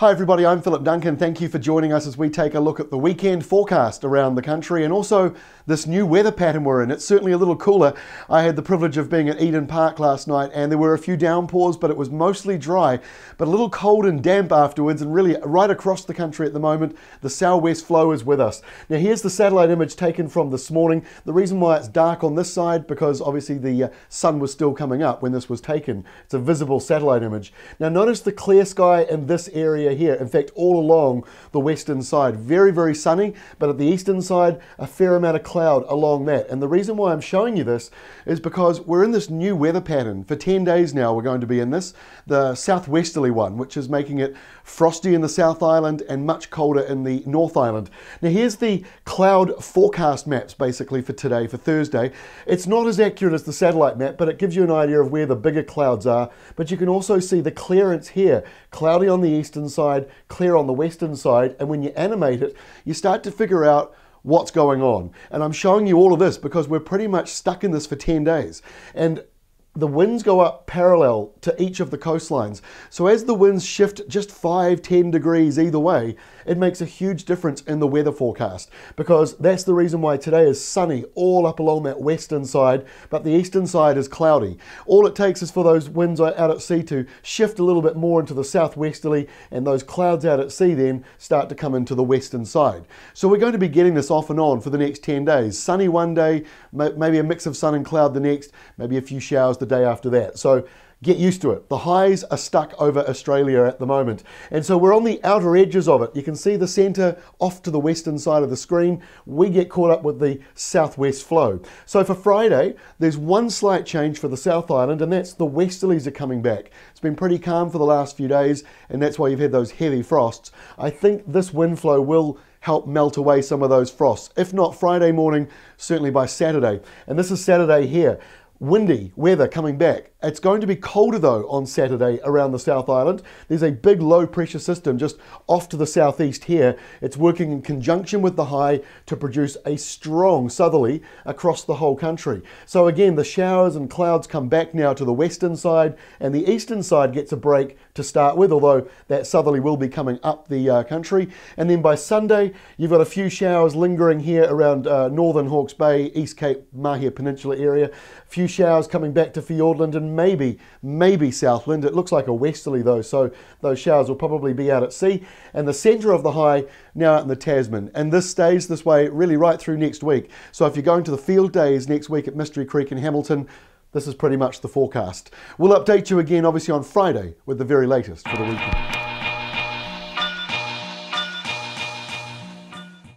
Hi everybody, I'm Philip Duncan. Thank you for joining us as we take a look at the weekend forecast around the country and also this new weather pattern we're in. It's certainly a little cooler. I had the privilege of being at Eden Park last night and there were a few downpours, but it was mostly dry, but a little cold and damp afterwards, and really right across the country at the moment, the sou'west flow is with us. Now here's the satellite image taken from this morning. The reason why it's dark on this side, because obviously the sun was still coming up when this was taken. It's a visible satellite image. Now notice the clear sky in this area here. In fact, all along the western side, very, very sunny, but at the eastern side, a fair amount of cloud along that. And the reason why I'm showing you this is because we're in this new weather pattern. For 10 days now, we're going to be in this, the southwesterly one, which is making it frosty in the South Island and much colder in the North Island. Now here's the cloud forecast maps basically for today, for Thursday. It's not as accurate as the satellite map, but it gives you an idea of where the bigger clouds are. But you can also see the clearance here, cloudy on the eastern side, clear on the western side, and when you animate it, you start to figure out what's going on. And I'm showing you all of this because we're pretty much stuck in this for 10 days. And the winds go up parallel to each of the coastlines. So as the winds shift just 5-10 degrees either way, it makes a huge difference in the weather forecast, because that's the reason why today is sunny all up along that western side, but the eastern side is cloudy. All it takes is for those winds out at sea to shift a little bit more into the southwesterly, and those clouds out at sea then start to come into the western side. So we're going to be getting this off and on for the next 10 days. Sunny one day, maybe a mix of sun and cloud the next, maybe a few showers the day after that. So get used to it. The highs are stuck over Australia at the moment. And so we're on the outer edges of it. You can see the centre off to the western side of the screen. We get caught up with the southwest flow. So for Friday, there's one slight change for the South Island, and that's the westerlies are coming back. It's been pretty calm for the last few days, and that's why you've had those heavy frosts. I think this wind flow will help melt away some of those frosts. If not Friday morning, certainly by Saturday. And this is Saturday here. Windy weather coming back. It's going to be colder though on Saturday around the South Island. There's a big low pressure system just off to the southeast here. It's working in conjunction with the high to produce a strong southerly across the whole country. So again, the showers and clouds come back now to the western side, and the eastern side gets a break to start with, although that southerly will be coming up the country. And then by Sunday, you've got a few showers lingering here around northern Hawke's Bay, East Cape, Mahia Peninsula area. A few showers coming back to Fiordland and maybe Southland. It looks like a westerly though, so those showers will probably be out at sea. And the centre of the high now out in the Tasman. And this stays this way really right through next week. So if you're going to the field days next week at Mystery Creek and Hamilton, this is pretty much the forecast. We'll update you again obviously on Friday with the very latest for the weekend.